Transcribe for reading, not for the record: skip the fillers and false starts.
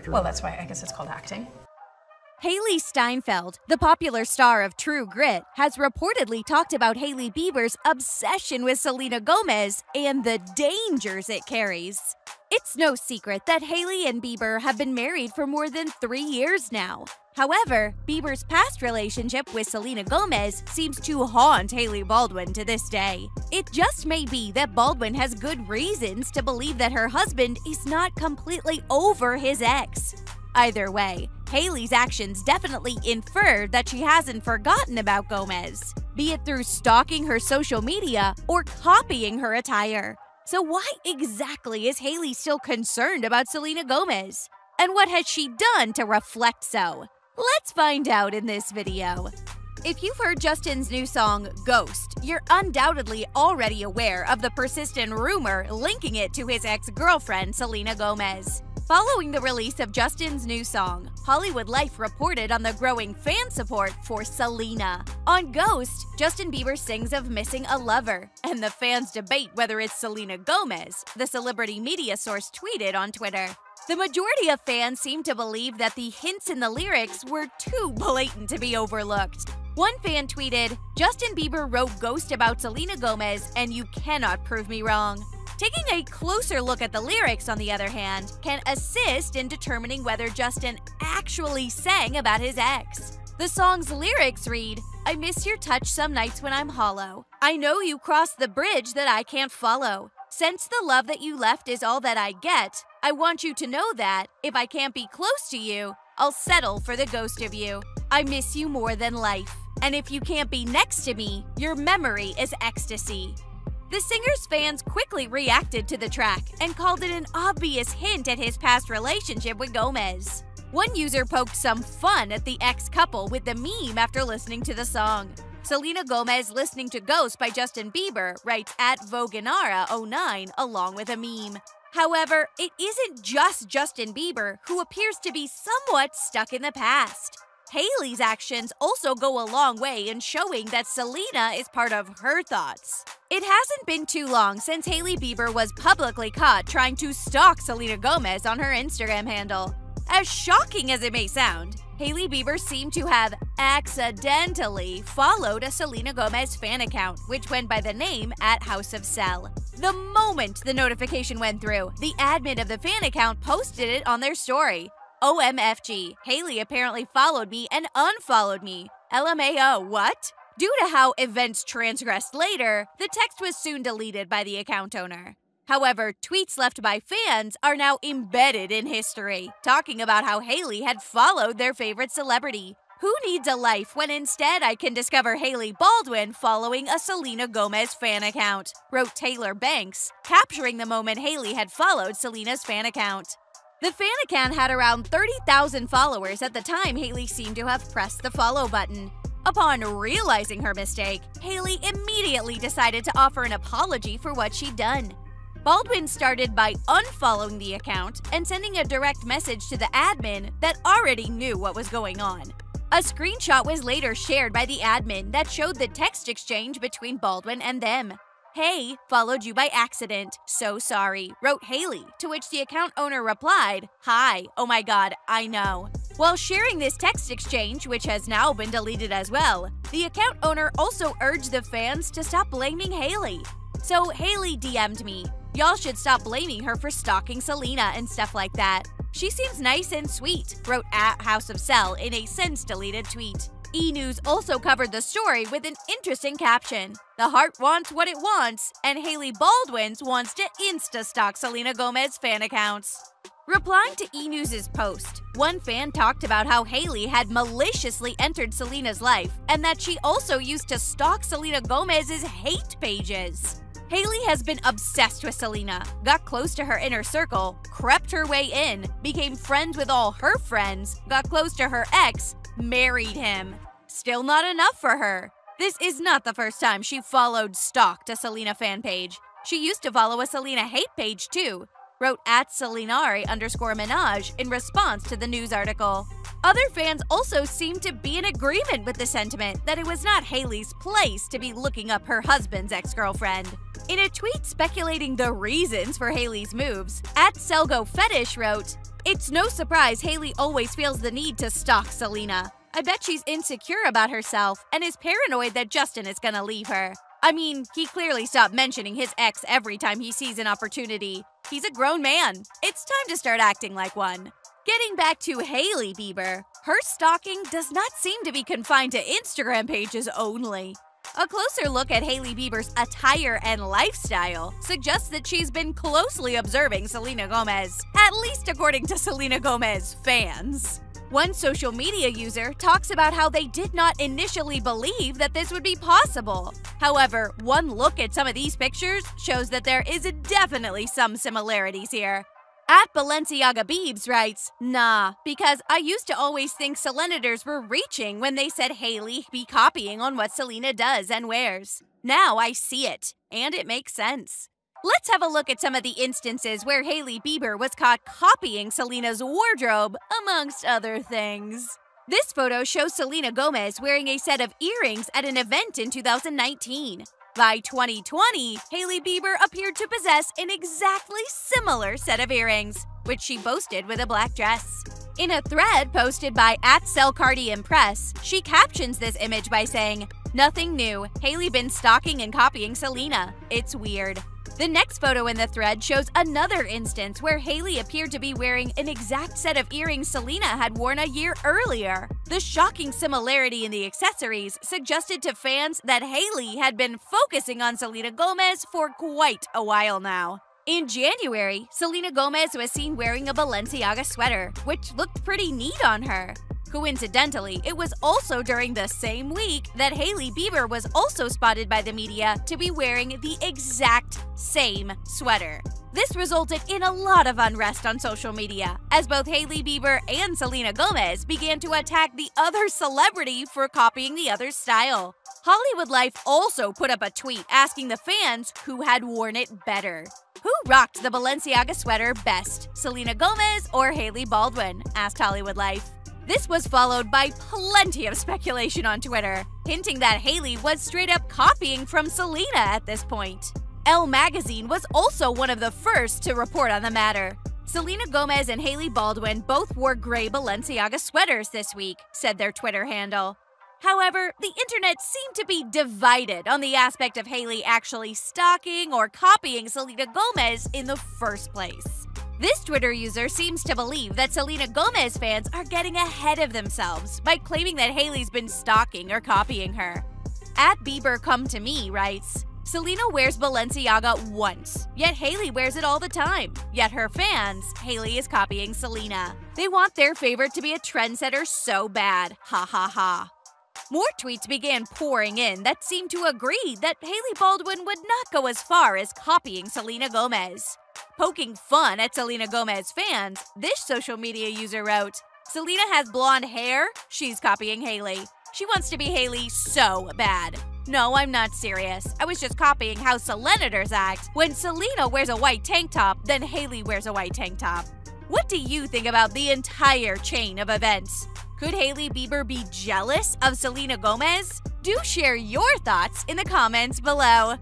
Well, that's why I guess it's called acting. Hailee Steinfeld, the popular star of True Grit, has reportedly talked about Hailey Bieber's obsession with Selena Gomez and the dangers it carries. It's no secret that Hailey and Bieber have been married for more than 3 years now. However, Bieber's past relationship with Selena Gomez seems to haunt Hailey Baldwin to this day. It just may be that Baldwin has good reasons to believe that her husband is not completely over his ex. Either way, Hailey's actions definitely infer that she hasn't forgotten about Gomez, be it through stalking her social media or copying her attire. So why exactly is Hailey still concerned about Selena Gomez? And what has she done to reflect so? Let's find out in this video. If you've heard Justin's new song, Ghost, you're undoubtedly already aware of the persistent rumor linking it to his ex-girlfriend, Selena Gomez. Following the release of Justin's new song, Hollywood Life reported on the growing fan support for Selena. On Ghost, Justin Bieber sings of missing a lover, and the fans debate whether it's Selena Gomez, the celebrity media source tweeted on Twitter. The majority of fans seem to believe that the hints in the lyrics were too blatant to be overlooked. One fan tweeted, "Justin Bieber wrote Ghost about Selena Gomez, and you cannot prove me wrong." Taking a closer look at the lyrics, on the other hand, can assist in determining whether Justin actually sang about his ex. The song's lyrics read, "I miss your touch some nights when I'm hollow. I know you crossed the bridge that I can't follow. Since the love that you left is all that I get, I want you to know that, if I can't be close to you, I'll settle for the ghost of you. I miss you more than life. And if you can't be next to me, your memory is ecstasy." The singer's fans quickly reacted to the track and called it an obvious hint at his past relationship with Gomez. One user poked some fun at the ex-couple with the meme after listening to the song. Selena Gomez listening to Ghost by Justin Bieber writes @Voganara09 along with a meme. However, it isn't just Justin Bieber who appears to be somewhat stuck in the past. Hailey's actions also go a long way in showing that Selena is part of her thoughts. It hasn't been too long since Hailey Bieber was publicly caught trying to stalk Selena Gomez on her Instagram handle. As shocking as it may sound, Hailey Bieber seemed to have accidentally followed a Selena Gomez fan account, which went by the name @HouseOfSel. The moment the notification went through, the admin of the fan account posted it on their story. "OMFG, Hailey apparently followed me and unfollowed me. LMAO, what?" Due to how events transgressed later, the text was soon deleted by the account owner. However, tweets left by fans are now embedded in history, talking about how Hailey had followed their favorite celebrity. "Who needs a life when instead I can discover Hailey Baldwin following a Selena Gomez fan account," wrote Taylor Banks, capturing the moment Hailey had followed Selena's fan account. The fan account had around 30,000 followers at the time Hailey seemed to have pressed the follow button. Upon realizing her mistake, Hailey immediately decided to offer an apology for what she'd done. Baldwin started by unfollowing the account and sending a direct message to the admin that already knew what was going on. A screenshot was later shared by the admin that showed the text exchange between Baldwin and them. "Hey, followed you by accident. So sorry," wrote Hailey, to which the account owner replied, "Hi, oh my god, I know." While sharing this text exchange, which has now been deleted as well, the account owner also urged the fans to stop blaming Hailey. "So Hailey DM'd me. Y'all should stop blaming her for stalking Selena and stuff like that. She seems nice and sweet," wrote @HouseOfSel in a since-deleted tweet. E! News also covered the story with an interesting caption. "The heart wants what it wants, and Hailey Baldwin wants to insta-stalk Selena Gomez fan accounts." Replying to E! News' post, one fan talked about how Hailey had maliciously entered Selena's life and that she also used to stalk Selena Gomez's hate pages. Hailey has been obsessed with Selena, got close to her inner circle, crept her way in, became friends with all her friends, got close to her ex, married him. Still not enough for her. This is not the first time she stalked a Selena fan page. She used to follow a Selena hate page too, wrote @Selinari_Minaj in response to the news article. Other fans also seemed to be in agreement with the sentiment that it was not Hailey's place to be looking up her husband's ex-girlfriend. In a tweet speculating the reasons for Hailey's moves, @SelgoFetish wrote, It's no surprise Hailey always feels the need to stalk Selena. I bet she's insecure about herself and is paranoid that Justin is gonna leave her. I mean, he clearly stopped mentioning his ex every time he sees an opportunity. He's a grown man. It's time to start acting like one. Getting back to Hailey Bieber, her stalking does not seem to be confined to Instagram pages only. A closer look at Hailey Bieber's attire and lifestyle suggests that she's been closely observing Selena Gomez, at least according to Selena Gomez fans. One social media user talks about how they did not initially believe that this would be possible. However, one look at some of these pictures shows that there is definitely some similarities here. At Balenciaga Biebs writes, "Nah, because I used to always think Selenators were reaching when they said Hailey be copying on what Selena does and wears. Now I see it, and it makes sense." Let's have a look at some of the instances where Hailey Bieber was caught copying Selena's wardrobe, amongst other things. This photo shows Selena Gomez wearing a set of earrings at an event in 2019. By 2020, Hailey Bieber appeared to possess an exactly similar set of earrings, which she boasted with a black dress. In a thread posted by @SellCardiImpress, she captions this image by saying, "Nothing new, Hailey been stalking and copying Selena. It's weird." The next photo in the thread shows another instance where Hailey appeared to be wearing an exact set of earrings Selena had worn a year earlier. The shocking similarity in the accessories suggested to fans that Hailey had been focusing on Selena Gomez for quite a while now. In January, Selena Gomez was seen wearing a Balenciaga sweater, which looked pretty neat on her. Coincidentally, it was also during the same week that Hailey Bieber was also spotted by the media to be wearing the exact same sweater. This resulted in a lot of unrest on social media, as both Hailey Bieber and Selena Gomez began to attack the other celebrity for copying the other's style. Hollywood Life also put up a tweet asking the fans who had worn it better. Who rocked the Balenciaga sweater best, Selena Gomez or Hailey Baldwin? Asked Hollywood Life. This was followed by plenty of speculation on Twitter, hinting that Hailey was straight up copying from Selena at this point. Elle magazine was also one of the first to report on the matter. Selena Gomez and Hailey Baldwin both wore gray Balenciaga sweaters this week, said their Twitter handle. However, the internet seemed to be divided on the aspect of Hailey actually stalking or copying Selena Gomez in the first place. This Twitter user seems to believe that Selena Gomez fans are getting ahead of themselves by claiming that Hailey's been stalking or copying her. @BieberComeToMe writes, "Selena wears Balenciaga once, yet Hailey wears it all the time. Yet her fans, Hailey is copying Selena. They want their favorite to be a trendsetter so bad. Ha ha ha." More tweets began pouring in that seemed to agree that Hailey Baldwin would not go as far as copying Selena Gomez. Poking fun at Selena Gomez fans, this social media user wrote, "Selena has blonde hair? She's copying Hailey. She wants to be Hailey so bad. No, I'm not serious. I was just copying how Selenators act. When Selena wears a white tank top, then Hailey wears a white tank top." What do you think about the entire chain of events? Could Hailey Bieber be jealous of Selena Gomez? Do share your thoughts in the comments below.